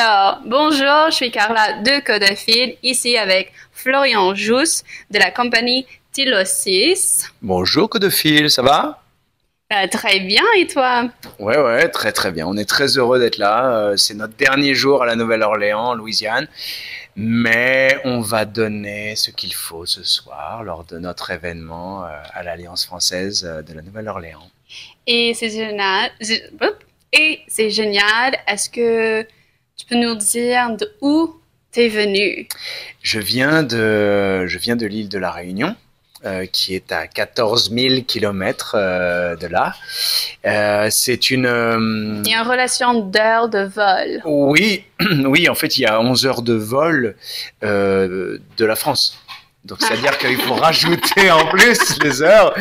Alors, bonjour, je suis Carla de Codophile, ici avec Florian Jousse de la compagnie Tilosis. Bonjour Codophile, ça va? Très bien, et toi? Ouais, très très bien. On est très heureux d'être là. C'est notre dernier jour à la Nouvelle-Orléans, en Louisiane. Mais on va donner ce qu'il faut ce soir lors de notre événement à l'Alliance française de la Nouvelle-Orléans. Et c'est génial. Et c'est génial. Est-ce que tu peux nous dire d'où t'es venu? Je viens de l'île de la Réunion. Qui est à 14 000 kilomètres de là. C'est une... Il y a une relation d'heures de vol. Oui, oui, en fait, il y a 11 heures de vol de la France. Donc, c'est-à-dire qu'il faut rajouter en plus les heures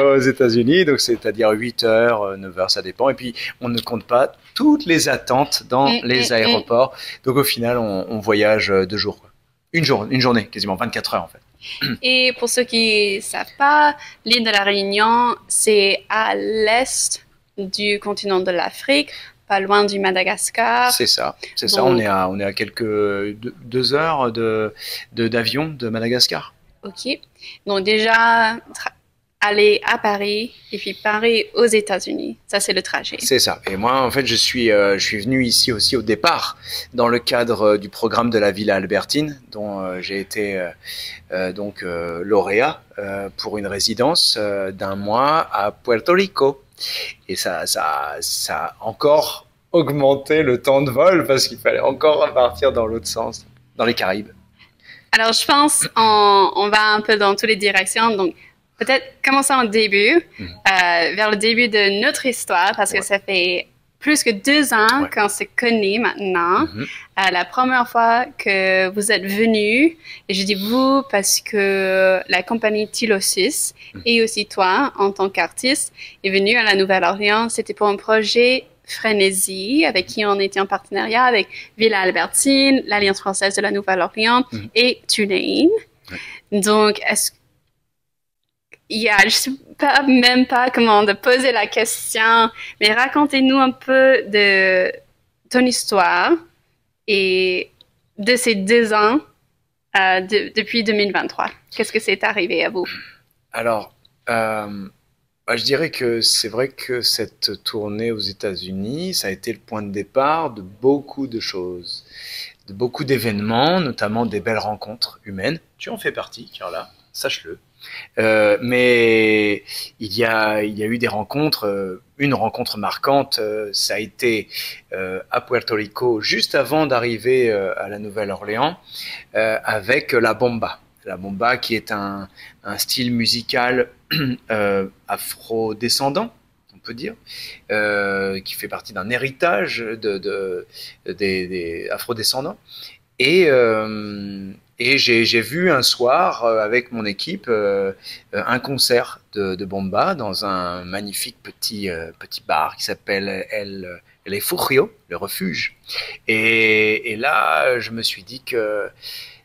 aux États-Unis. Donc, c'est-à-dire 8 heures, 9 heures, ça dépend. Et puis, on ne compte pas toutes les attentes dans les aéroports. Donc, au final, on voyage 2 jours, quoi. Une journée, quasiment 24 heures, en fait. Et pour ceux qui ne savent pas, l'île de la Réunion, c'est à l'est du continent de l'Afrique, pas loin du Madagascar. C'est ça. Donc, On est à quelques 2 heures d'avion de Madagascar. OK. Donc déjà, aller à Paris et puis Paris aux États-Unis, ça c'est le trajet. C'est ça. Et moi, en fait, je suis venu ici aussi au départ dans le cadre du programme de la Villa Albertine, dont j'ai été lauréat pour une résidence d'un mois à Puerto Rico. Et ça a encore augmenté le temps de vol parce qu'il fallait encore partir dans l'autre sens, dans les Caraïbes. Alors je pense on va un peu dans toutes les directions. Donc peut-être commencer au début, vers le début de notre histoire, parce que ça fait plus que 2 ans qu'on se connaît maintenant. La première fois que vous êtes venu, et je dis vous parce que la compagnie Tilosis et aussi toi, en tant qu'artiste, est venu à la Nouvelle-Orléans. C'était pour un projet Frénésie, avec qui on était en partenariat avec Villa Albertine, l'Alliance française de la Nouvelle-Orléans et Tulane. Donc, je sais même pas comment de poser la question, mais racontez-nous un peu de ton histoire et de ces 2 ans depuis 2023. Qu'est-ce que c'est arrivé à vous? Alors, je dirais que c'est vrai que cette tournée aux États-Unis, ça a été le point de départ de beaucoup de choses, de beaucoup d'événements, notamment des belles rencontres humaines. Tu en fais partie, Carla, sache-le. Mais il y a eu des rencontres. Une rencontre marquante, ça a été à Puerto Rico, juste avant d'arriver à la Nouvelle-Orléans, avec la bomba. La bomba qui est un style musical afro-descendant, on peut dire, qui fait partie d'un héritage des afro-descendants. Et j'ai vu un soir avec mon équipe un concert de bomba dans un magnifique petit bar qui s'appelle El Refugio, le refuge. Et là, je me suis dit que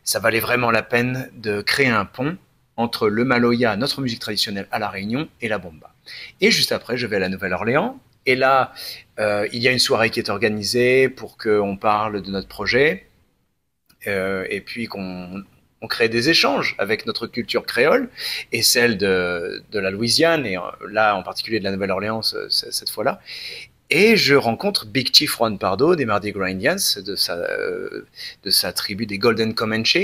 ça valait vraiment la peine de créer un pont entre le maloya, notre musique traditionnelle à La Réunion, et la bomba. Et juste après, je vais à la Nouvelle-Orléans. Et là, il y a une soirée qui est organisée pour qu'on parle de notre projet. Et puis qu'on crée des échanges avec notre culture créole et celle de la Louisiane, et là en particulier de la Nouvelle-Orléans cette fois-là. Et je rencontre Big Chief Juan Pardo des Mardi Gras Indians, de sa tribu des Golden Comanche.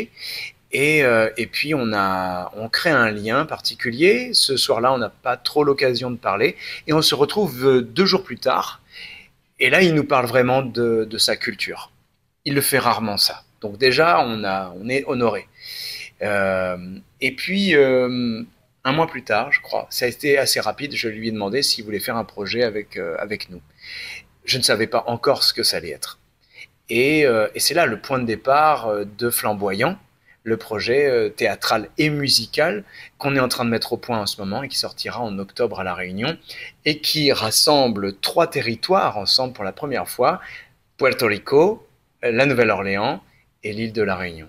Et puis on crée un lien particulier. Ce soir-là, on n'a pas trop l'occasion de parler. Et on se retrouve 2 jours plus tard. Et là, il nous parle vraiment de sa culture. Il le fait rarement, ça. Donc déjà, on est honoré. Et puis, un mois plus tard, je crois, ça a été assez rapide, je lui ai demandé s'il voulait faire un projet avec nous. Je ne savais pas encore ce que ça allait être. Et c'est là le point de départ de Flamboyant, le projet théâtral et musical qu'on est en train de mettre au point en ce moment et qui sortira en octobre à La Réunion et qui rassemble 3 territoires ensemble pour la première fois, Puerto Rico, la Nouvelle-Orléans et l'île de la Réunion.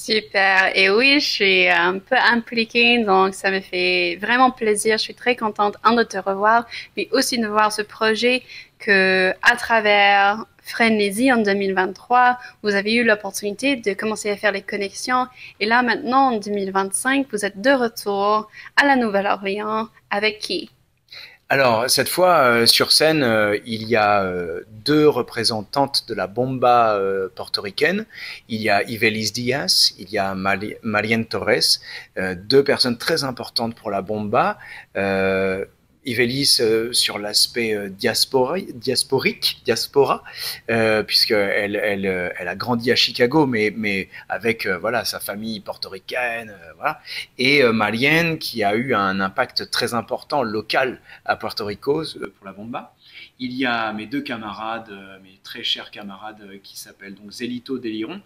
Super. Et oui, je suis un peu impliquée, donc ça me fait vraiment plaisir. Je suis très contente, de te revoir, mais aussi de voir ce projet que à travers Frénésie en 2023, vous avez eu l'opportunité de commencer à faire les connexions. Et là, maintenant, en 2025, vous êtes de retour à la Nouvelle-Orléans. Avec qui? Alors, cette fois, sur scène, il y a deux représentantes de la bomba portoricaine. Il y a Ivelisse Diaz, il y a Marianne Torres, deux personnes très importantes pour la bomba. Ivelisse sur l'aspect diaspora, puisqu'elle a grandi à Chicago, mais avec voilà sa famille portoricaine, voilà. Et Marianne qui a eu un impact très important local à Puerto Rico pour la bomba. Il y a mes deux camarades, mes très chers camarades qui s'appellent donc Zelito Deliron,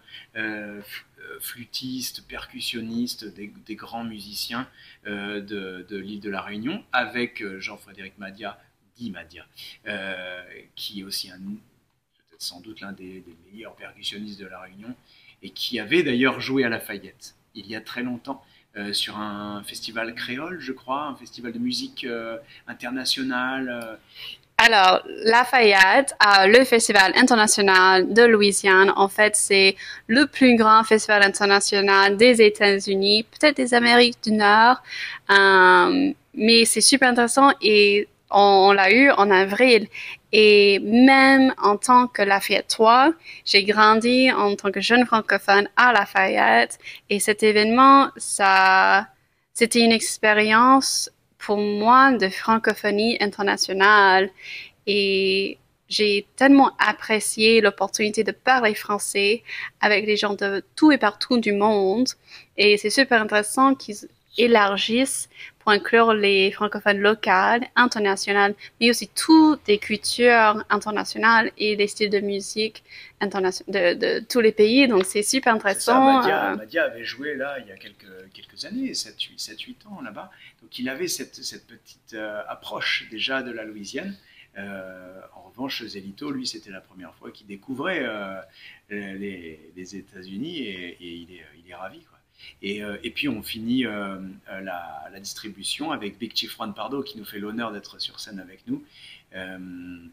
flûtiste, percussionniste, des grands musiciens de l'île de la Réunion, avec Jean-Frédéric Madia, dit Madia, qui est aussi peut-être sans doute l'un des meilleurs percussionnistes de la Réunion, et qui avait d'ailleurs joué à Lafayette il y a très longtemps, sur un festival créole, je crois, un festival de musique internationale. Alors, Lafayette, le Festival international de Louisiane, en fait, c'est le plus grand festival international des États-Unis, peut-être des Amériques du Nord, mais c'est super intéressant et on l'a eu en avril. Et même en tant que Lafayettois, j'ai grandi en tant que jeune francophone à Lafayette et cet événement, c'était une expérience pour moi de francophonie internationale et j'ai tellement apprécié l'opportunité de parler français avec les gens de tout et partout du monde et c'est super intéressant qu'ils élargissent pour inclure les francophones locales, internationales, mais aussi toutes les cultures internationales et les styles de musique de tous les pays. Donc, c'est super intéressant. Ça, Madia avait joué là il y a quelques années, 7-8 ans là-bas. Donc, il avait cette petite approche déjà de la Louisiane. En revanche, Zelito, lui, c'était la première fois qu'il découvrait les États-Unis et il est ravi, quoi. Et puis on finit la distribution avec Big Chief Juan Pardo qui nous fait l'honneur d'être sur scène avec nous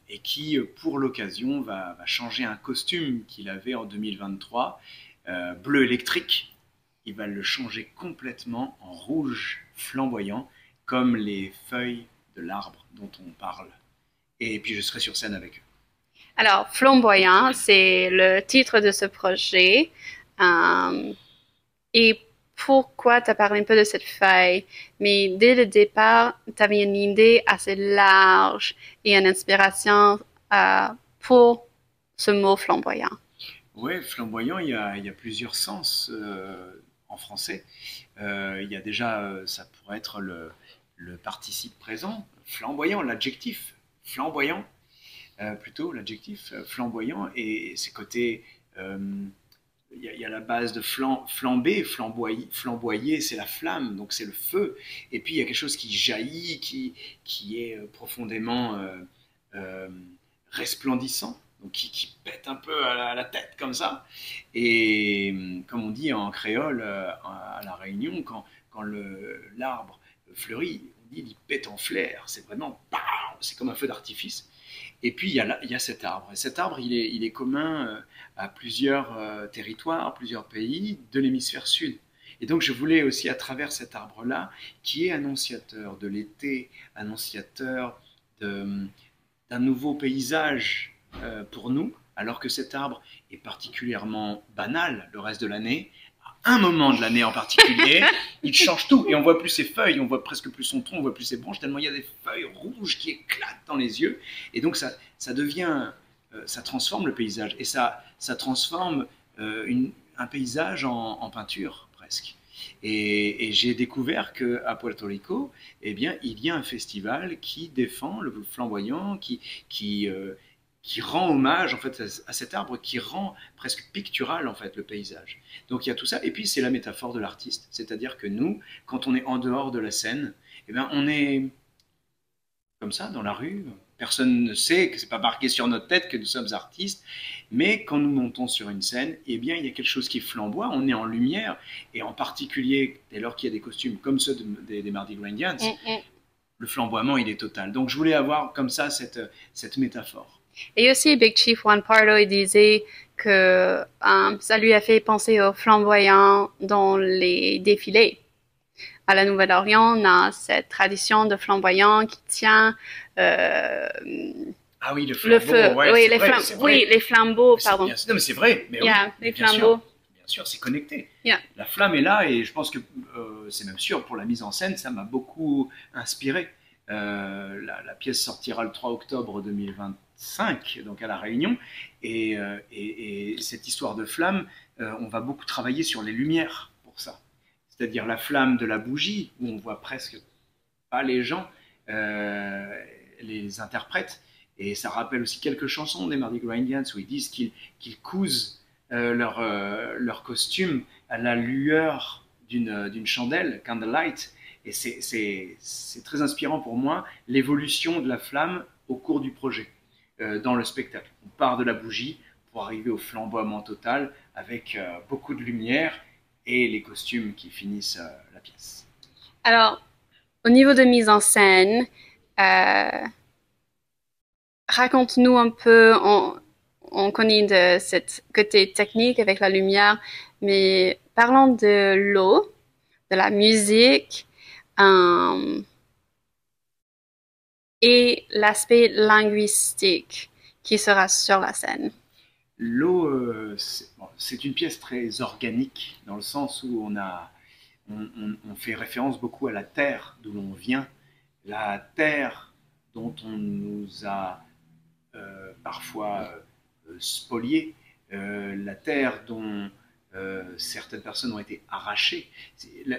et qui pour l'occasion va changer un costume qu'il avait en 2023 bleu électrique. Il va le changer complètement en rouge flamboyant comme les feuilles de l'arbre dont on parle. Et puis je serai sur scène avec eux. Alors, Flamboyant, c'est le titre de ce projet. Et pourquoi tu as parlé un peu de cette feuille? Mais dès le départ, tu avais une idée assez large et une inspiration pour ce mot flamboyant. Oui, flamboyant, il y a plusieurs sens en français. Il y a déjà, ça pourrait être le participe présent, flamboyant, l'adjectif flamboyant, plutôt l'adjectif flamboyant, et ses côtés... il y a la base de flamber, flamboyer, c'est la flamme, donc c'est le feu. Et puis il y a quelque chose qui jaillit, qui est profondément resplendissant, donc qui pète un peu à la tête comme ça. Et comme on dit en créole à La Réunion, quand l'arbre fleurit, on dit il pète en flair. C'est vraiment, c'est comme un feu d'artifice. Et puis il y a cet arbre. Et cet arbre, il est commun à plusieurs territoires, plusieurs pays de l'hémisphère sud. Et donc je voulais aussi, à travers cet arbre-là, qui est annonciateur de l'été, annonciateur d'un nouveau paysage pour nous, alors que cet arbre est particulièrement banal le reste de l'année, à un moment de l'année en particulier, il change tout. Et on voit plus ses feuilles, on voit presque plus son tronc, on voit plus ses branches, tellement il y a des feuilles rouges qui éclatent dans les yeux. Et donc ça devient... ça transforme le paysage et ça transforme un paysage en peinture presque. Et j'ai découvert qu'à Puerto Rico, eh bien, il y a un festival qui défend le flamboyant, qui rend hommage en fait à cet arbre, qui rend presque pictural en fait le paysage. Donc il y a tout ça. Et puis c'est la métaphore de l'artiste, c'est-à-dire que nous, quand on est en dehors de la scène, eh bien, on est comme ça dans la rue. Personne ne sait, que c'est pas marqué sur notre tête que nous sommes artistes, mais quand nous montons sur une scène, eh bien, il y a quelque chose qui flamboie, on est en lumière, et en particulier, dès lors qu'il y a des costumes comme ceux des Mardi Gras Indians, le flamboiement, il est total. Donc, je voulais avoir comme ça cette métaphore. Et aussi, Big Chief Juan Pardo, il disait que ça lui a fait penser aux flamboyants dans les défilés. À la Nouvelle-Orléans, on a cette tradition de flamboyant qui tient ah oui, le flambeau, les flambeaux, pardon. Non, mais c'est vrai. Mais yeah, oui, les flambeaux. Bien sûr, c'est connecté. Yeah. La flamme est là et je pense que c'est même sûr pour la mise en scène, ça m'a beaucoup inspiré. La pièce sortira le 3 octobre 2025, donc à La Réunion, et cette histoire de flamme, on va beaucoup travailler sur les lumières pour ça. C'est-à-dire la flamme de la bougie, où on voit presque pas les gens, les interprètes, et ça rappelle aussi quelques chansons des Mardi Gras Indians où ils disent qu'ils cousent leur costume à la lueur d'une chandelle, candlelight, et c'est très inspirant pour moi, l'évolution de la flamme au cours du projet, dans le spectacle. On part de la bougie pour arriver au flamboiement total, avec beaucoup de lumière, et les costumes qui finissent la pièce. Alors, au niveau de mise en scène, raconte-nous un peu, on connaît de ce côté technique avec la lumière, mais parlons de l'eau, de la musique et l'aspect linguistique qui sera sur la scène. L'eau, c'est une pièce très organique, dans le sens où on fait référence beaucoup à la terre d'où l'on vient, la terre dont on nous a parfois spolié, la terre dont certaines personnes ont été arrachées.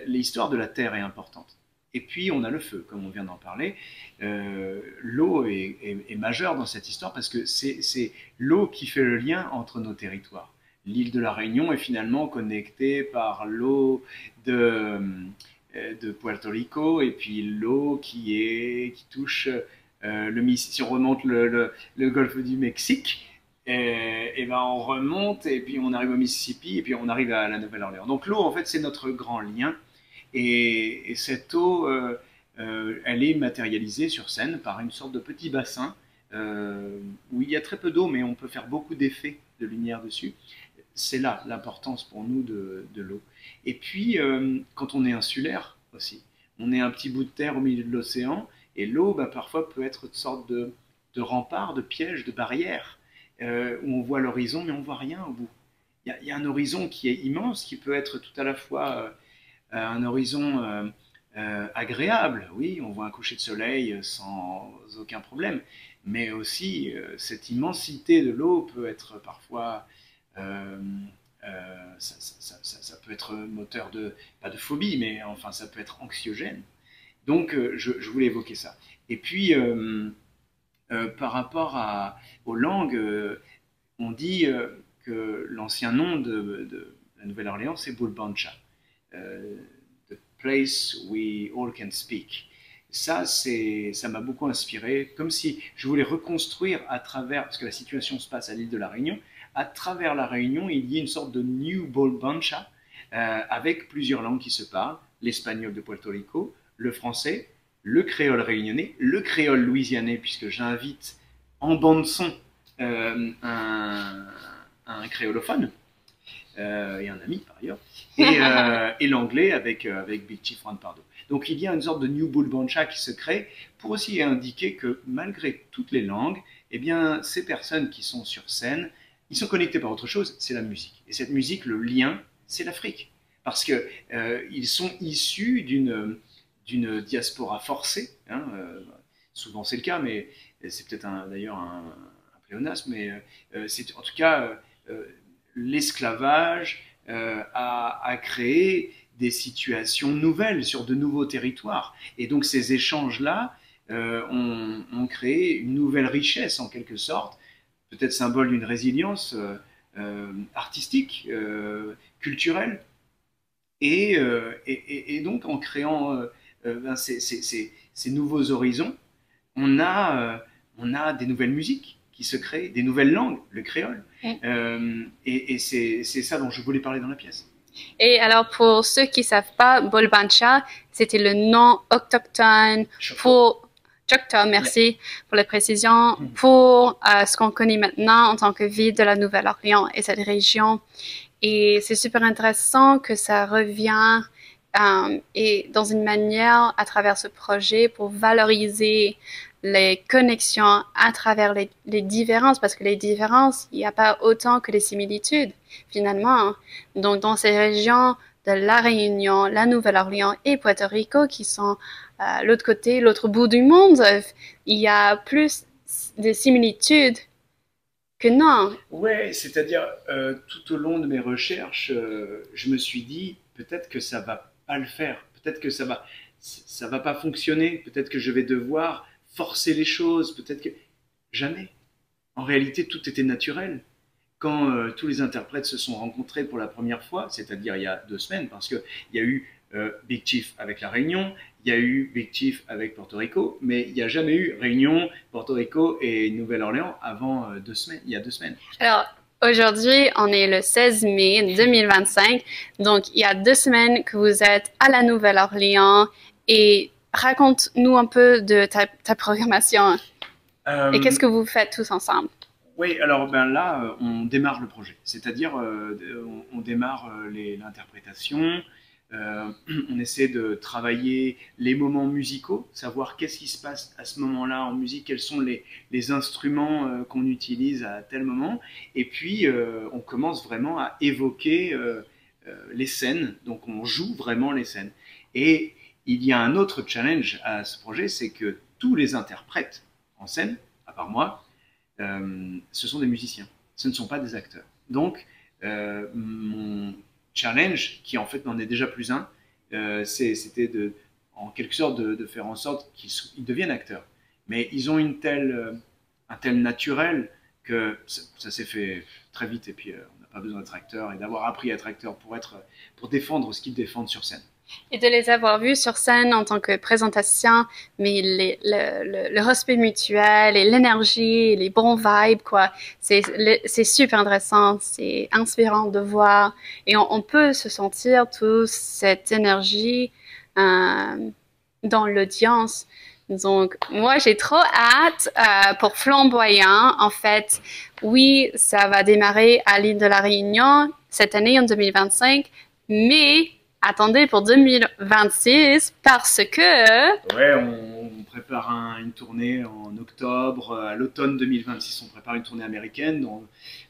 L'histoire de la terre est importante. Et puis on a le feu, comme on vient d'en parler. L'eau est majeure dans cette histoire parce que c'est l'eau qui fait le lien entre nos territoires. L'île de la Réunion est finalement connectée par l'eau de Puerto Rico et puis l'eau qui touche si on remonte le golfe du Mexique, et ben on remonte et puis on arrive au Mississippi et puis on arrive à la Nouvelle-Orléans. Donc l'eau, en fait, c'est notre grand lien. Et cette eau, elle est matérialisée sur scène par une sorte de petit bassin où il y a très peu d'eau, mais on peut faire beaucoup d'effets de lumière dessus. C'est là l'importance pour nous de l'eau. Et puis, quand on est insulaire aussi, on est un petit bout de terre au milieu de l'océan, et l'eau, parfois, peut être une sorte de rempart, de piège, de barrière, où on voit l'horizon, mais on ne voit rien au bout. Il y a un horizon qui est immense, qui peut être tout à la fois un horizon agréable. Oui, on voit un coucher de soleil sans aucun problème, mais aussi cette immensité de l'eau peut être parfois ça peut être moteur pas de phobie, mais enfin ça peut être anxiogène. Donc je voulais évoquer ça. Et puis par rapport aux langues, on dit que l'ancien nom de la Nouvelle-Orléans, c'est Bulbancha, the place we all can speak. Ça m'a beaucoup inspiré, comme si je voulais reconstruire à travers, parce que la situation se passe à l'île de la Réunion, à travers la Réunion, il y a une sorte de New Bulbancha, avec plusieurs langues qui se parlent, l'espagnol de Puerto Rico, le français, le créole réunionnais, le créole louisianais, puisque j'invite en bande-son un créolophone, et un ami par ailleurs, et l'anglais avec Big Chief Juan Pardo. Donc il y a une sorte de New Bulbancha qui se crée pour aussi indiquer que malgré toutes les langues, eh bien, ces personnes qui sont sur scène, ils sont connectés par autre chose, c'est la musique. Et cette musique, le lien, c'est l'Afrique. Parce qu'ils sont issus d'une diaspora forcée, hein, souvent c'est le cas, mais c'est peut-être d'ailleurs un pléonasme, mais c'est en tout cas l'esclavage a créé des situations nouvelles sur de nouveaux territoires. Et donc ces échanges-là ont créé une nouvelle richesse en quelque sorte, peut-être symbole d'une résilience artistique, culturelle. Et donc en créant ces nouveaux horizons, on a des nouvelles musiques qui se créent, des nouvelles langues, le créole. Et c'est ça dont je voulais parler dans la pièce. Et alors, pour ceux qui savent pas, Bolbancha, c'était le nom autochtone pour Choctaw, merci pour la précision, pour ce qu'on connaît maintenant en tant que ville de la Nouvelle-Orléans et cette région. Et c'est super intéressant que ça revient et dans une manière à travers ce projet pour valoriser les connexions à travers les différences, parce que les différences, il n'y a pas autant que les similitudes, finalement. Donc, dans ces régions de La Réunion, la Nouvelle-Orléans et Puerto Rico, qui sont l'autre côté, l'autre bout du monde, il y a plus de similitudes que non. Ouais, c'est-à-dire tout au long de mes recherches, je me suis dit peut-être que ça va pas le faire, peut-être que ça va pas fonctionner, peut-être que je vais devoir forcer les choses, peut-être que jamais. En réalité, tout était naturel. Quand tous les interprètes se sont rencontrés pour la première fois, c'est-à-dire il y a 2 semaines, parce qu'il y a eu Big Chief avec la Réunion, il y a eu Big Chief avec Porto Rico, mais il n'y a jamais eu Réunion, Porto Rico et Nouvelle-Orléans avant 2 semaines, il y a 2 semaines. Alors, aujourd'hui, on est le 16 mai 2025, donc il y a 2 semaines que vous êtes à la Nouvelle-Orléans et raconte-nous un peu de ta programmation et qu'est-ce que vous faites tous ensemble? Oui, alors ben là, on démarre le projet, c'est-à-dire on démarre l'interprétation, euh, on essaie de travailler les moments musicaux, savoir qu'est-ce qui se passe à ce moment-là en musique, quels sont les instruments qu'on utilise à tel moment, et puis on commence vraiment à évoquer les scènes, donc on joue vraiment les scènes. Et il y a un autre challenge à ce projet, c'est que tous les interprètes en scène, à part moi, ce sont des musiciens, ce ne sont pas des acteurs. Donc, mon challenge, qui en fait n'en est déjà plus un, c'était en quelque sorte de faire en sorte qu'ils deviennent acteurs. Mais ils ont un tel naturel que ça s'est fait très vite et puis on n'a pas besoin d'être acteur et d'avoir appris à être acteur pour défendre ce qu'ils défendent sur scène. Et de les avoir vus sur scène en tant que présentation, mais le respect mutuel et l'énergie, les bons vibes, quoi, c'est super intéressant, c'est inspirant de voir. Et on peut se sentir toute cette énergie dans l'audience. Donc, moi, j'ai trop hâte pour Flamboyant. En fait, oui, ça va démarrer à l'île de la Réunion cette année, en 2025, mais attendez pour 2026 parce que... Ouais, on prépare une tournée en octobre. À l'automne 2026, on prépare une tournée américaine,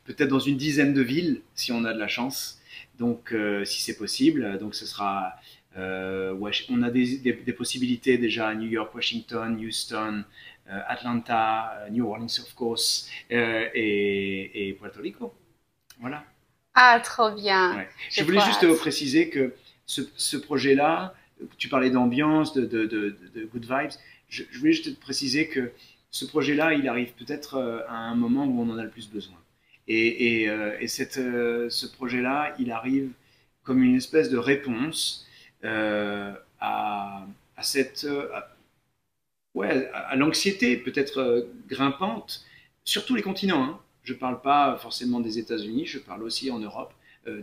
peut-être dans une dizaine de villes, si on a de la chance. Donc, si c'est possible. Donc, ce sera... on a des possibilités déjà à New York, Washington, Houston, Atlanta, New Orleans, of course, et Puerto Rico. Voilà. Ah, trop bien. Ouais. Je voulais juste préciser que ce projet-là, tu parlais d'ambiance, de good vibes, je voulais juste te préciser que ce projet-là, il arrive peut-être à un moment où on en a le plus besoin. Ce projet-là, il arrive comme une espèce de réponse à cette, ouais, à l'anxiété peut-être grimpante sur tous les continents. Hein. Je ne parle pas forcément des États-Unis, je parle aussi en Europe,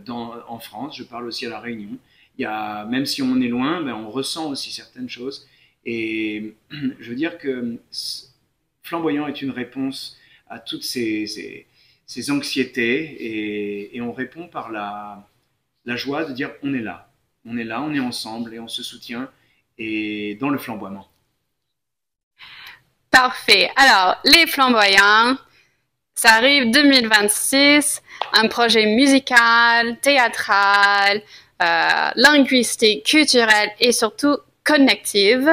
en France, je parle aussi à La Réunion. Même si on est loin, ben, on ressent aussi certaines choses. Et je veux dire que Flamboyant est une réponse à toutes ces anxiétés et on répond par la joie de dire on est là, on est là, on est ensemble et on se soutient et dans le flamboiement. Parfait. Alors, les Flamboyants, ça arrive 2026, un projet musical, théâtral, linguistique, culturelle et surtout connective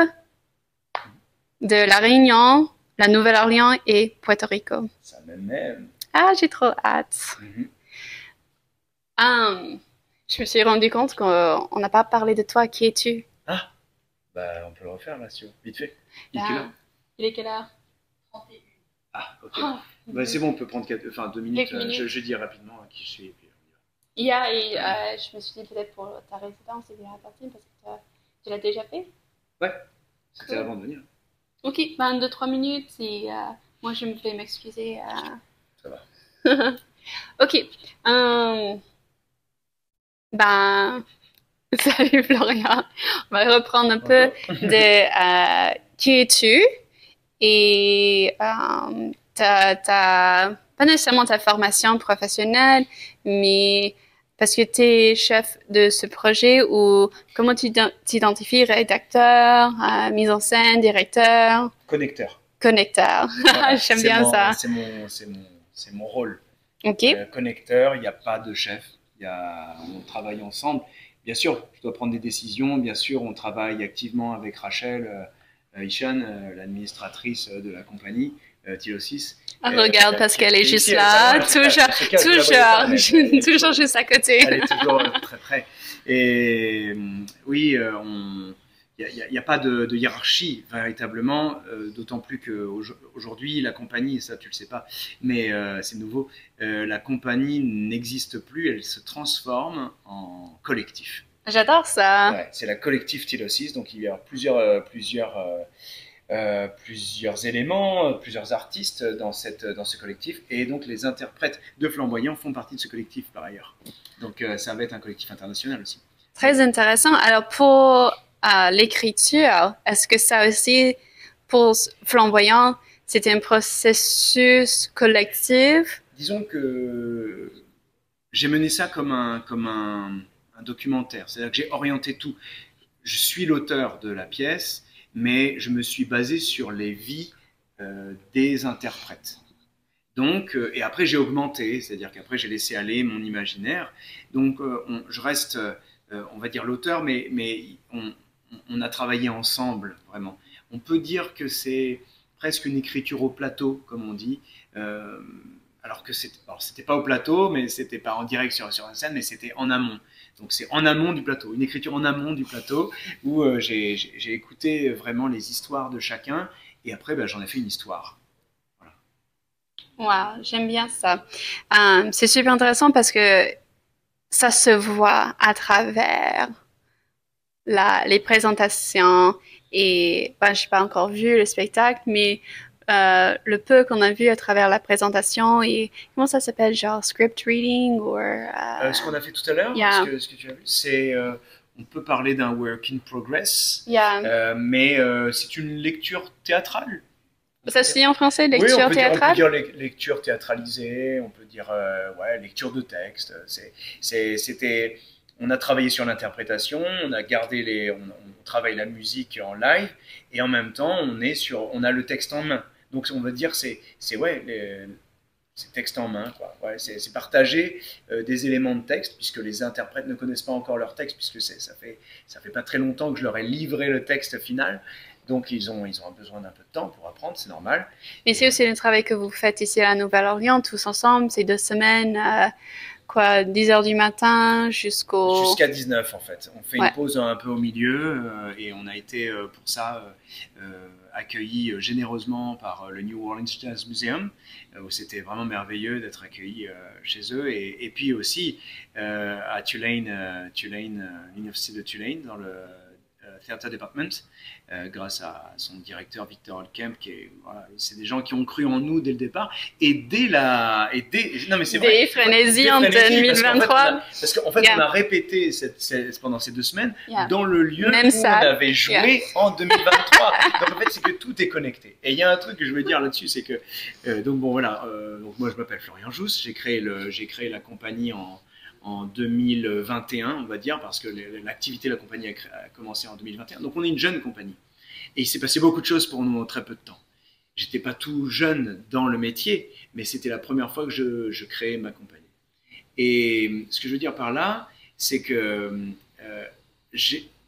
de La Réunion, la Nouvelle-Orléans et Puerto Rico. Ça même. Ah, j'ai trop hâte. Je me suis rendu compte qu'on n'a pas parlé de toi. Qui es-tu? Ah, bah on peut le refaire là, si vous vite fait. Il est quelle heure? 31. Ah, ok. Bah, c'est bon, on peut prendre 2 minutes. Je dis rapidement qui je suis. Et puis on y va. Je me suis dit peut-être pour ta résidence, il y a partie parce que tu l'as déjà fait? Ouais, c'était avant de venir. Ok, 2-3 minutes et moi je vais m'excuser. Ça va. Ok. Ben, salut Florian. On va reprendre un peu de qui es-tu et pas nécessairement ta formation professionnelle, mais parce que tu es chef de ce projet ou comment tu t'identifies, rédacteur, mise en scène, directeur, Connecteur. connecteur. Voilà, J'aime bien ça. C'est mon rôle. Ok. Connecteur, il n'y a pas de chef. On travaille ensemble. Bien sûr, je dois prendre des décisions. Bien sûr, on travaille activement avec Rachel Ishan, l'administratrice de la compagnie, Tilosis. Regarde, parce qu'elle est juste là, toujours juste à côté. Elle est toujours très près. Et oui, il n'y a pas de hiérarchie véritablement, d'autant plus qu'aujourd'hui, la compagnie, et ça tu le sais pas, mais c'est nouveau, la compagnie n'existe plus, elle se transforme en collectif. J'adore ça. Ouais, c'est la collectif Tilosis, donc il y a plusieurs éléments, plusieurs artistes dans ce collectif, et donc les interprètes de Flamboyant font partie de ce collectif par ailleurs. Donc ça va être un collectif international aussi. Très intéressant. Alors pour l'écriture, est-ce que ça aussi, pour Flamboyant, c'était un processus collectif? Disons que j'ai mené ça comme un documentaire, c'est-à-dire que j'ai orienté tout. Je suis l'auteur de la pièce, mais je me suis basé sur les vies des interprètes. Donc, et après j'ai augmenté, c'est-à-dire qu'après j'ai laissé aller mon imaginaire. Donc je reste, on va dire l'auteur, mais on a travaillé ensemble vraiment. On peut dire que c'est presque une écriture au plateau, comme on dit. Alors que c'était pas au plateau, mais c'était pas en direct sur une scène, mais c'était en amont. Donc c'est en amont du plateau, une écriture en amont du plateau où j'ai écouté vraiment les histoires de chacun et après j'en ai fait une histoire. Voilà. Wow, j'aime bien ça. C'est super intéressant parce que ça se voit à travers les présentations et je n'ai pas encore vu le spectacle, mais le peu qu'on a vu à travers la présentation et comment ça s'appelle, genre script reading ou ce qu'on a fait tout à l'heure, yeah. ce que tu as vu, c'est on peut parler d'un work in progress, yeah. mais c'est une lecture théâtrale. Ça se dit en français, lecture théâtrale? On peut dire lecture théâtralisée, on peut dire lecture de texte. On a travaillé sur l'interprétation, on a gardé on travaille la musique en live et en même temps on a le texte en main. Donc on va dire c'est texte en main, quoi. Ouais, c'est partager des éléments de texte puisque les interprètes ne connaissent pas encore leur texte puisque ça fait pas très longtemps que je leur ai livré le texte final. Donc, ils ont besoin d'un peu de temps pour apprendre, c'est normal. Mais c'est aussi le travail que vous faites ici à la Nouvelle-Orléans, tous ensemble, ces 2 semaines, 10h du matin jusqu'à 19 en fait. On fait une pause un peu au milieu et on a été pour ça accueillis généreusement par le New Orleans Jazz Museum, où c'était vraiment merveilleux d'être accueillis chez eux. Et puis aussi à Tulane, l'université de Tulane, dans le Theater Department, grâce à son directeur Victor Holkemp, c'est des gens qui ont cru en nous dès le départ et non mais c'est vrai. Frénésie en 2023. Parce qu'en fait, on a répété pendant ces 2 semaines dans le lieu où on avait joué en 2023. Donc en fait, c'est que tout est connecté. Et il y a un truc que je veux dire là-dessus, c'est que donc moi je m'appelle Florian Jousse, j'ai créé la compagnie en 2021, on va dire, parce que l'activité de la compagnie a commencé en 2021. Donc on est une jeune compagnie. Et il s'est passé beaucoup de choses pour nous en très peu de temps. J'étais pas tout jeune dans le métier, mais c'était la première fois que je créais ma compagnie. Et ce que je veux dire par là, c'est que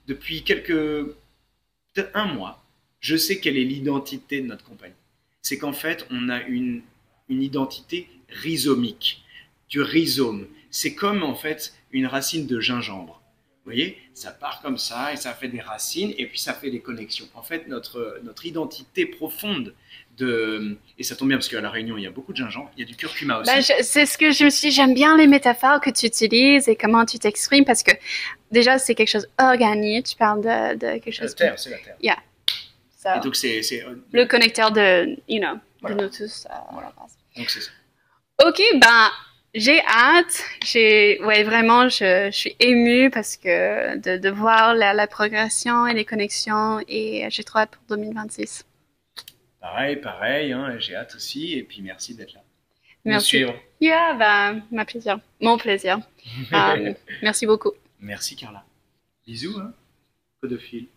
depuis peut-être 1 mois, je sais quelle est l'identité de notre compagnie. C'est qu'en fait, on a une identité rhizomique, du rhizome. C'est comme en fait une racine de gingembre. Vous voyez, ça part comme ça et ça fait des racines et puis ça fait des connexions. En fait, notre identité profonde et ça tombe bien parce qu'à La Réunion, il y a beaucoup de gingembre, il y a du curcuma aussi. C'est ce que je me suis dit, j'aime bien les métaphores que tu utilises et comment tu t'exprimes parce que déjà, c'est quelque chose organique. Tu parles de quelque chose. La terre, c'est la terre. Yeah. So, et donc, c'est le connecteur de nous tous. Voilà. Donc, c'est ça. Ok, J'ai hâte. Ouais, vraiment, je suis émue parce que de voir la progression et les connexions et j'ai trop hâte pour 2026. Pareil, hein, j'ai hâte aussi, et puis merci d'être là. Nous Merci. suivre. Yeah, bah, ma plaisir. Mon plaisir. Merci beaucoup. Merci Carla. Bisous, hein. Coup de fil.